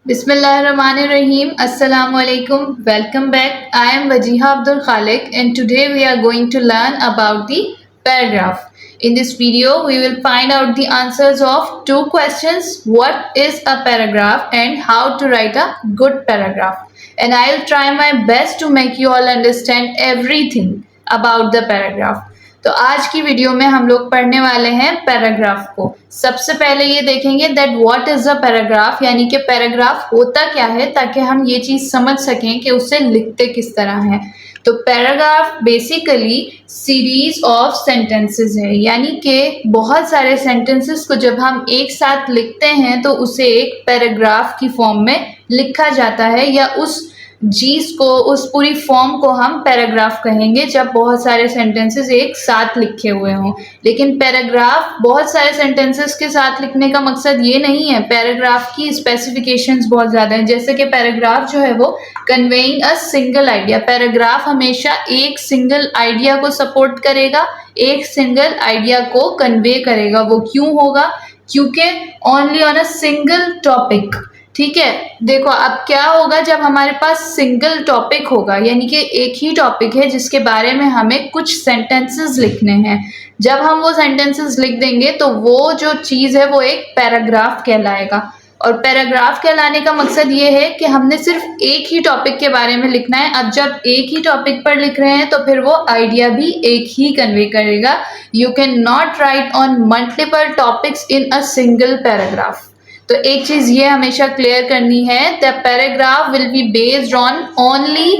Bismillahirrahmanirrahim. Assalamu alaikum. Welcome back. I am Wajiha Abdul Khalik and today we are going to learn about the paragraph. In this video, we will find out the answers of two questions. What is a paragraph and how to write a good paragraph. And I will try my best to make you all understand everything about the paragraph. तो आज की video में हम लोग पढ़ने वाले हैं paragraph को। सबसे पहले ये देखेंगे that what is a paragraph, यानी कि पैराग्राफ होता क्या है, ताकि हम ये चीज समझ सकें कि उसे लिखते किस तरह है। तो paragraph basically series of sentences है, यानी कि बहुत सारे सेंटेंसेस को जब हम एक साथ लिखते हैं तो उसे एक पैराग्राफ की फॉर्म में लिखा जाता है, या उस चीज को, उस पूरी फॉर्म को हम पैराग्राफ कहेंगे जब बहुत सारे सेंटेंसेस एक साथ लिखे हुए हों। लेकिन पैराग्राफ बहुत सारे सेंटेंसेस के साथ लिखने का मकसद ये नहीं है। पैराग्राफ की स्पेसिफिकेशंस बहुत ज़्यादा हैं, जैसे कि पैराग्राफ जो है वो conveying a single idea. Paragraph हमेशा एक सिंगल आइडिया को सपोर्ट करेगा, एक सिंगल आइडिया को कन्वे करेगा। वो क्यों होगा? क्योंकि only on a single topic. ठीक है, देखो अब क्या होगा जब हमारे पास सिंगल टॉपिक होगा, यानी कि एक ही टॉपिक है जिसके बारे में हमें कुछ सेंटेंसेस लिखने हैं। जब हम वो सेंटेंसेस लिख देंगे तो वो जो चीज़ है वो एक पैराग्राफ कहलाएगा। और पैराग्राफ कहलाने का मकसद ये है कि हमने सिर्फ एक ही टॉपिक के बारे में लिखना है। अब जब एक ही टॉपिक पर लिख रहे हैं तो फिर वो आइडिया भी एक ही कन्वे करेगा। You can not right on multiple topics in a single paragraph. तो एक चीज ये हमेशा क्लियर करनी है, the paragraph will be based on only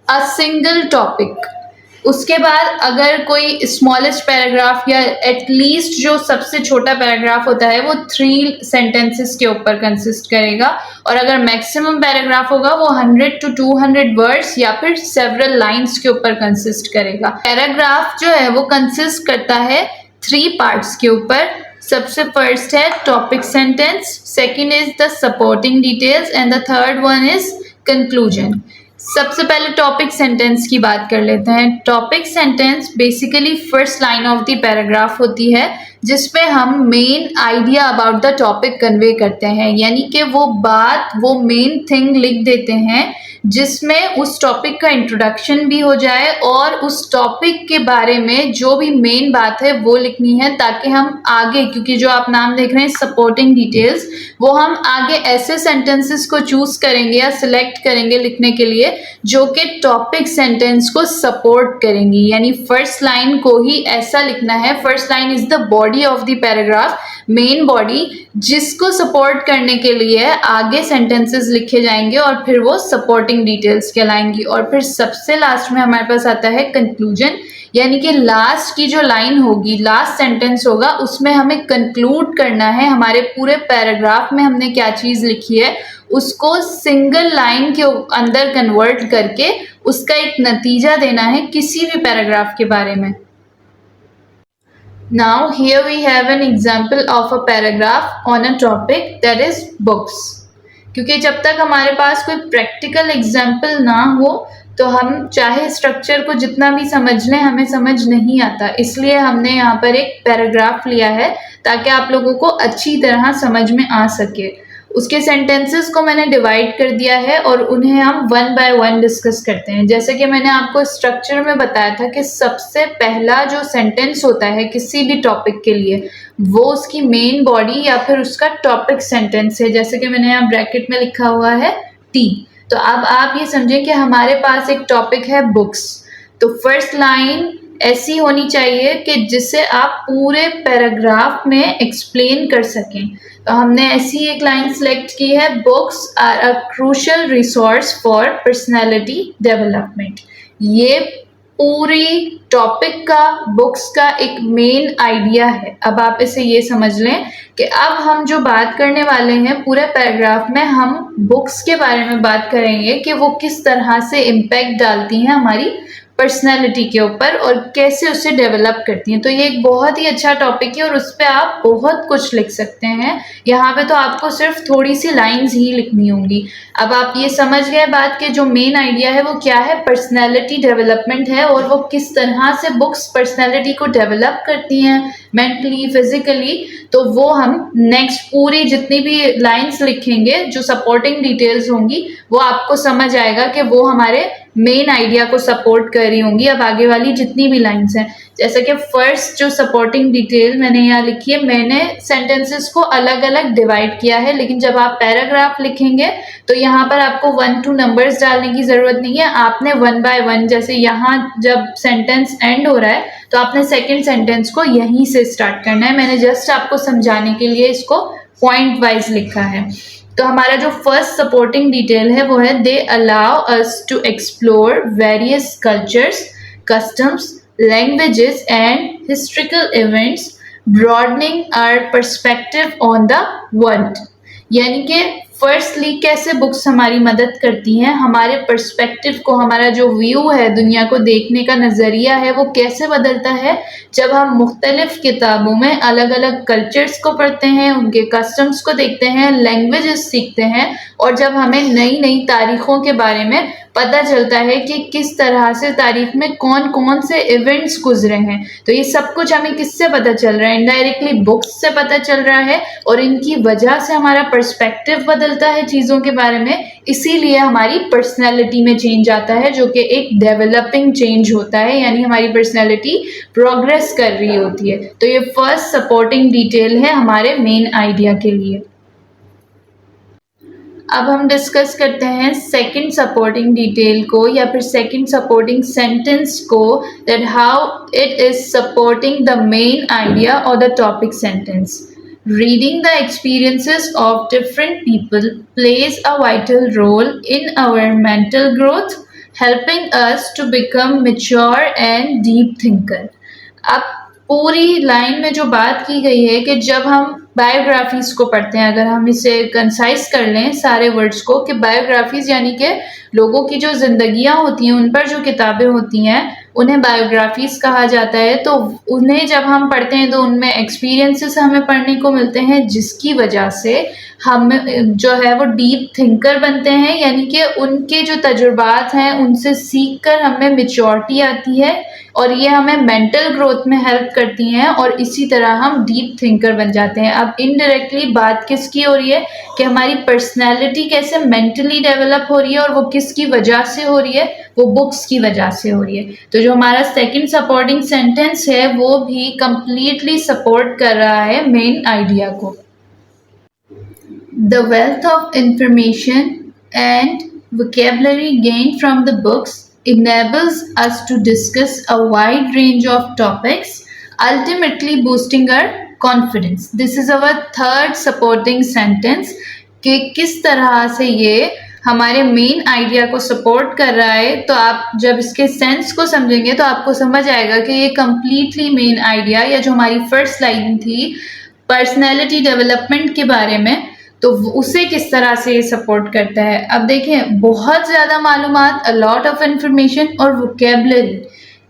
a single topic. उसके बाद अगर कोई स्मॉलेस्ट पैराग्राफ या एटलीस्ट जो सबसे छोटा पैराग्राफ होता है वो 3 सेंटेंसेस के ऊपर कंसिस्ट करेगा, और अगर मैक्सिमम पैराग्राफ होगा वो 100 to 200 वर्ड्स या फिर सेवरल लाइंस के ऊपर कंसिस्ट करेगा। पैराग्राफ जो है वो कंसिस्ट करता है 3 पार्ट्स के ऊपर। सबसे फर्स्ट है topic sentence, second is the supporting details and the third one is conclusion. सबसे पहले टॉपिक सेंटेंस की बात कर लेते हैं। Topic sentence basically first line of the paragraph होती है, जिसमें हम main idea about the topic convey करते हैं, यानी कि वो बात, वो मेन थिंग लिख देते हैं जिसमें उस टॉपिक का इंट्रोडक्शन भी हो जाए और उस टॉपिक के बारे में जो भी मेन बात है वो लिखनी है, ताकि हम आगे, क्योंकि जो आप नाम देख रहे हैं सपोर्टिंग डिटेल्स, वो हम आगे ऐसे सेंटेंसेस को चूज करेंगे या सिलेक्ट करेंगे लिखने के लिए जो कि टॉपिक सेंटेंस को सपोर्ट करेंगी। यानी फर्स्ट लाइन को ही ऐसा लिखना है, first line is the body of the paragraph, main body, जिसको सपोर्ट करने के लिए आगे सेंटेंसेस लिखे जाएंगे और फिर वो सपोर्टिंग डिटेल्स कहलाएंगी। और फिर सबसे लास्ट में हमारे पास आता है कंक्लूजन, यानी कि लास्ट की जो लाइन होगी, लास्ट सेंटेंस होगा, उसमें हमें कंक्लूड करना है हमारे पूरे पैराग्राफ में हमने क्या चीज़ लिखी है उसको सिंगल लाइन के अंदर कन्वर्ट करके उसका एक नतीजा देना है किसी भी पैराग्राफ के बारे में। Now here we have an example of a paragraph on a topic that is books. क्योंकि जब तक हमारे पास कोई प्रैक्टिकल एग्जाम्पल ना हो तो हम चाहे स्ट्रक्चर को जितना भी समझ लें हमें समझ नहीं आता, इसलिए हमने यहाँ पर एक पैराग्राफ लिया है ताकि आप लोगों को अच्छी तरह समझ में आ सके। उसके सेंटेंसेस को मैंने डिवाइड कर दिया है और उन्हें हम 1 by 1 डिस्कस करते हैं। जैसे कि मैंने आपको स्ट्रक्चर में बताया था कि सबसे पहला जो सेंटेंस होता है किसी भी टॉपिक के लिए वो उसकी मेन बॉडी या फिर उसका टॉपिक सेंटेंस है, जैसे कि मैंने यहाँ ब्रैकेट में लिखा हुआ है टी। तो अब आप ये समझें कि हमारे पास एक टॉपिक है बुक्स, तो फर्स्ट लाइन ऐसी होनी चाहिए कि जिसे आप पूरे पैराग्राफ में एक्सप्लेन कर सकें। तो हमने ऐसी एक लाइन सेलेक्ट की है, books are a crucial resource for personality development. ये पूरी टॉपिक का, बुक्स का एक मेन आइडिया है। अब आप इसे ये समझ लें कि अब हम जो बात करने वाले हैं पूरे पैराग्राफ में, हम बुक्स के बारे में बात करेंगे कि वो किस तरह से इम्पैक्ट डालती हैं हमारी पर्सनैलिटी के ऊपर और कैसे उसे डेवलप करती हैं। तो ये एक बहुत ही अच्छा टॉपिक है और उस पर आप बहुत कुछ लिख सकते हैं। यहाँ पे तो आपको सिर्फ थोड़ी सी लाइंस ही लिखनी होंगी। अब आप ये समझ गए बात के जो मेन आइडिया है वो क्या है, पर्सनैलिटी डेवलपमेंट है और वो किस तरह से बुक्स पर्सनैलिटी को डेवलप करती हैं मेंटली, फिजिकली। तो वो हम नेक्स्ट पूरी जितनी भी लाइंस लिखेंगे जो सपोर्टिंग डिटेल्स होंगी वो आपको समझ आएगा कि वो हमारे मेन आइडिया को सपोर्ट कर रही होंगी। अब आगे वाली जितनी भी लाइंस हैं, जैसे कि फर्स्ट जो सपोर्टिंग डिटेल मैंने यहाँ लिखी है, मैंने सेंटेंसेस को अलग अलग डिवाइड किया है, लेकिन जब आप पैराग्राफ लिखेंगे तो यहाँ पर आपको 1 2 नंबर्स डालने की जरूरत नहीं है। आपने 1 बाय 1, जैसे यहाँ जब सेंटेंस एंड हो रहा है तो आपने सेकेंड सेंटेंस को यहीं से स्टार्ट करना है। मैंने जस्ट आपको समझाने के लिए इसको पॉइंट वाइज लिखा है। तो हमारा जो फर्स्ट सपोर्टिंग डिटेल है वो है they allow us to explore various cultures, customs, languages and historical events, broadening our perspective on the world. यानी कि फर्स्टली कैसे बुक्स हमारी मदद करती हैं, हमारे पर्सपेक्टिव को, हमारा जो व्यू है दुनिया को देखने का नज़रिया है वो कैसे बदलता है जब हम मुख्तलिफ किताबों में अलग अलग कल्चर्स को पढ़ते हैं, उनके कस्टम्स को देखते हैं, लैंग्वेजेस सीखते हैं और जब हमें नई नई तारीखों के बारे में पता चलता है कि किस तरह से तारीख में कौन कौन से इवेंट्स गुजरे हैं। तो ये सब कुछ हमें किससे पता चल रहा है, इनडायरेक्टली बुक्स से पता चल रहा है और इनकी वजह से हमारा पर्सपेक्टिव बदलता है चीज़ों के बारे में। इसीलिए हमारी पर्सनैलिटी में चेंज आता है जो कि एक डेवलपिंग चेंज होता है, यानी हमारी पर्सनैलिटी प्रोग्रेस कर रही होती है। तो ये फर्स्ट सपोर्टिंग डिटेल है हमारे मेन आइडिया के लिए। अब हम डिस्कस करते हैं सेकंड सपोर्टिंग डिटेल को या फिर सेकंड सपोर्टिंग सेंटेंस को, that how it is supporting the main idea और the topic sentence. Reading the experiences of different people plays a vital role in our mental growth, helping us to become mature and deep thinker. अब पूरी line में जो बात की गई है कि जब हम बायोग्राफीज को पढ़ते हैं, अगर हम इसे कंसाइज कर लें सारे वर्ड्स को, कि बायोग्राफीज यानी कि लोगों की जो जिंदगियां होती हैं उन पर जो किताबें होती हैं उन्हें बायोग्राफीज कहा जाता है। तो उन्हें जब हम पढ़ते हैं तो उनमें एक्सपीरियंसेस हमें पढ़ने को मिलते हैं जिसकी वजह से हम जो है वो डीप थिंकर बनते हैं, यानी कि उनके जो तजुर्बात हैं उनसे सीख कर हमें मेच्योरिटी आती है और ये हमें मेंटल ग्रोथ में हेल्प करती हैं और इसी तरह हम डीप थिंकर बन जाते हैं। अब इनडायरेक्टली बात किसकी हो रही है कि हमारी पर्सनैलिटी कैसे मेंटली डेवलप हो रही है और वो किसकी वजह से हो रही है, वो बुक्स की वजह से हो रही है। तो जो हमारा सेकंड सपोर्टिंग सेंटेंस है वो भी कंप्लीटली सपोर्ट कर रहा है मेन आइडिया को। The wealth of information and vocabulary gained from the books enables us to discuss a wide range of topics, ultimately boosting our confidence. This is our third supporting sentence कि किस तरह से ये हमारे main idea को support कर रहा है। तो आप जब इसके सेंस को समझेंगे तो आपको समझ आएगा कि ये कंप्लीटली मेन आइडिया या जो हमारी फर्स्ट लाइन थी पर्सनैलिटी डेवलपमेंट के बारे में, तो उसे किस तरह से सपोर्ट करता है। अब देखें, बहुत ज़्यादा मालूमात, अ लॉट ऑफ इंफॉर्मेशन और वोकेबलरी,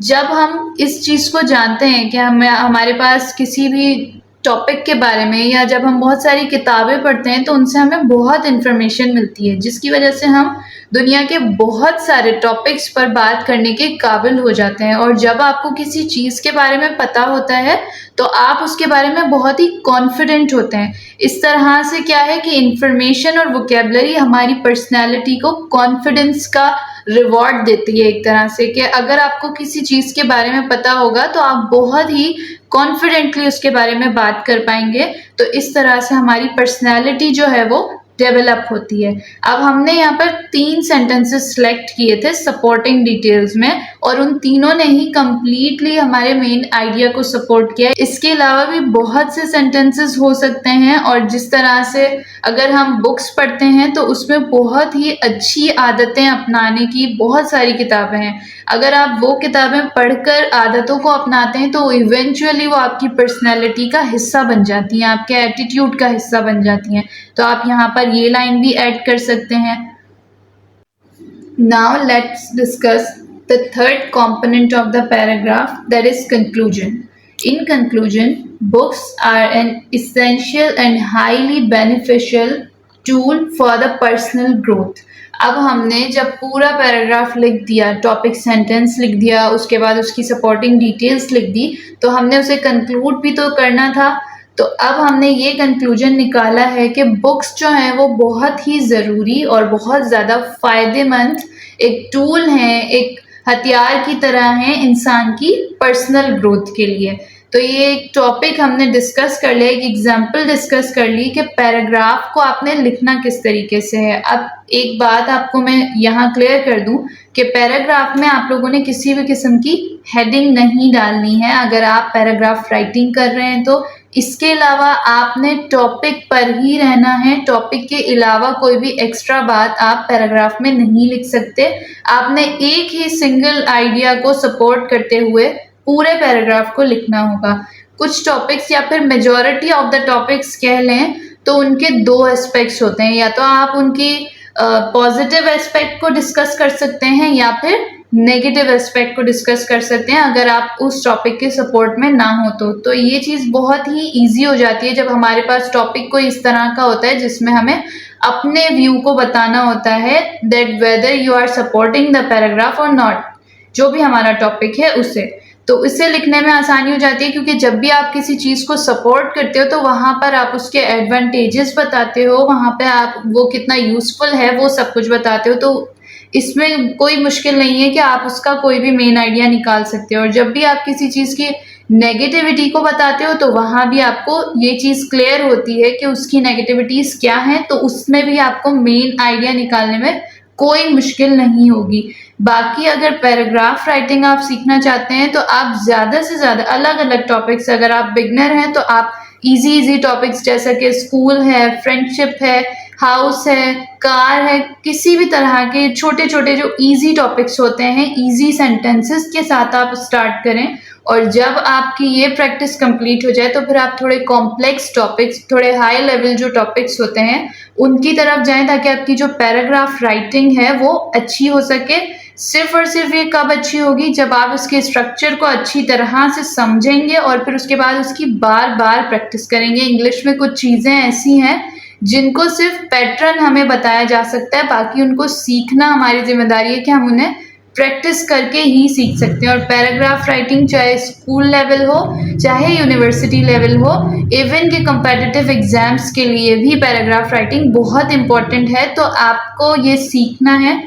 जब हम इस चीज़ को जानते हैं कि हमारे पास किसी भी टॉपिक के बारे में या जब हम बहुत सारी किताबें पढ़ते हैं तो उनसे हमें बहुत इन्फॉर्मेशन मिलती है जिसकी वजह से हम दुनिया के बहुत सारे टॉपिक्स पर बात करने के काबिल हो जाते हैं। और जब आपको किसी चीज़ के बारे में पता होता है तो आप उसके बारे में बहुत ही कॉन्फिडेंट होते हैं। इस तरह से क्या है कि इंफॉर्मेशन और वोकेबलरी हमारी पर्सनैलिटी को कॉन्फिडेंस का रिवॉर्ड देती है एक तरह से, कि अगर आपको किसी चीज़ के बारे में पता होगा तो आप बहुत ही कॉन्फिडेंटली उसके बारे में बात कर पाएंगे। तो इस तरह से हमारी पर्सनैलिटी जो है वो डेवलप होती है। अब हमने यहाँ पर 3 सेंटेंसेस सिलेक्ट किए थे सपोर्टिंग डिटेल्स में और उन तीनों ने ही कंप्लीटली हमारे मेन आइडिया को सपोर्ट किया। इसके अलावा भी बहुत से सेंटेंसेस हो सकते हैं और जिस तरह से अगर हम बुक्स पढ़ते हैं तो उसमें बहुत ही अच्छी आदतें अपनाने की बहुत सारी किताबें हैं। अगर आप वो किताबें पढ़कर आदतों को अपनाते हैं तो इवेंचुअली वो आपकी पर्सनैलिटी का हिस्सा बन जाती हैं, आपके एटीट्यूड का हिस्सा बन जाती हैं। तो आप यहाँ पर ये लाइन भी ऐड कर सकते हैं। Now let's discuss the third component of the paragraph, that is conclusion. In conclusion, books are an essential and highly beneficial tool for the personal growth. अब हमने जब पूरा पैराग्राफ लिख दिया, टॉपिक सेंटेंस लिख दिया, उसके बाद उसकी सपोर्टिंग डिटेल्स लिख दी, तो हमने उसे कंक्लूड भी तो करना था। तो अब हमने ये कंक्लूजन निकाला है कि बुक्स जो हैं वो बहुत ही ज़रूरी और बहुत ज़्यादा फ़ायदेमंद एक टूल हैं, एक हथियार की तरह हैं इंसान की पर्सनल ग्रोथ के लिए। तो ये एक टॉपिक हमने डिस्कस कर लिया, एक एग्जाम्पल डिस्कस कर ली कि पैराग्राफ को आपने लिखना किस तरीके से है। अब एक बात आपको मैं यहाँ क्लियर कर दूँ कि पैराग्राफ में आप लोगों ने किसी भी किस्म की हेडिंग नहीं डालनी है अगर आप पैराग्राफ राइटिंग कर रहे हैं तो। इसके अलावा आपने टॉपिक पर ही रहना है, टॉपिक के अलावा कोई भी एक्स्ट्रा बात आप पैराग्राफ में नहीं लिख सकते। आपने एक ही सिंगल आइडिया को सपोर्ट करते हुए पूरे पैराग्राफ को लिखना होगा। कुछ टॉपिक्स या फिर मेजॉरिटी ऑफ द टॉपिक्स कह लें तो उनके दो एस्पेक्ट्स होते हैं, या तो आप उनकी पॉजिटिव एस्पेक्ट को डिस्कस कर सकते हैं या फिर नेगेटिव एस्पेक्ट को डिस्कस कर सकते हैं अगर आप उस टॉपिक के सपोर्ट में ना हो तो ये चीज़ बहुत ही ईजी हो जाती है जब हमारे पास टॉपिक कोई इस तरह का होता है जिसमें हमें अपने व्यू को बताना होता है, that whether you are supporting the paragraph और नॉट, जो भी हमारा टॉपिक है उससे। तो इसे लिखने में आसानी हो जाती है क्योंकि जब भी आप किसी चीज़ को सपोर्ट करते हो तो वहाँ पर आप उसके एडवांटेजेस बताते हो, वहाँ पे आप वो कितना यूज़फुल है वो सब कुछ बताते हो। तो इसमें कोई मुश्किल नहीं है कि आप उसका कोई भी मेन आइडिया निकाल सकते हो। और जब भी आप किसी चीज़ की नेगेटिविटी को बताते हो तो वहाँ भी आपको ये चीज़ क्लियर होती है कि उसकी नेगेटिविटीज़ क्या हैं, तो उसमें भी आपको मेन आइडिया निकालने में कोई मुश्किल नहीं होगी। बाकी अगर पैराग्राफ राइटिंग आप सीखना चाहते हैं तो आप ज़्यादा से ज़्यादा अलग अलग टॉपिक्स, अगर आप बिगनर हैं तो आप इजी टॉपिक्स जैसा कि स्कूल है, फ्रेंडशिप है, हाउस है, कार है, किसी भी तरह के छोटे छोटे जो इजी टॉपिक्स होते हैं, इजी सेंटेंसेस के साथ आप स्टार्ट करें। और जब आपकी ये प्रैक्टिस कंप्लीट हो जाए तो फिर आप थोड़े कॉम्प्लेक्स टॉपिक्स, थोड़े हाई लेवल जो टॉपिक्स होते हैं उनकी तरफ जाएं ताकि आपकी जो पैराग्राफ राइटिंग है वो अच्छी हो सके। सिर्फ और सिर्फ ये कब अच्छी होगी जब आप उसके स्ट्रक्चर को अच्छी तरह से समझेंगे और फिर उसके बाद उसकी बार बार प्रैक्टिस करेंगे। इंग्लिश में कुछ चीज़ें ऐसी हैं जिनको सिर्फ पैटर्न हमें बताया जा सकता है, बाकी उनको सीखना हमारी जिम्मेदारी है कि हम उन्हें प्रैक्टिस करके ही सीख सकते हैं। और पैराग्राफ राइटिंग चाहे स्कूल लेवल हो चाहे यूनिवर्सिटी लेवल हो, इवन के कम्पिटिटिव एग्जाम्स के लिए भी पैराग्राफ राइटिंग बहुत इम्पॉर्टेंट है। तो आपको ये सीखना है,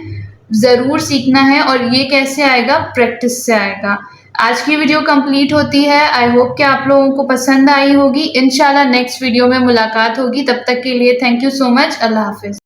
ज़रूर सीखना है। और ये कैसे आएगा? प्रैक्टिस से आएगा। आज की वीडियो कंप्लीट होती है। आई होप कि आप लोगों को पसंद आई होगी। इंशाल्लाह नेक्स्ट वीडियो में मुलाकात होगी। तब तक के लिए थैंक यू सो मच। अल्लाह हाफिज़।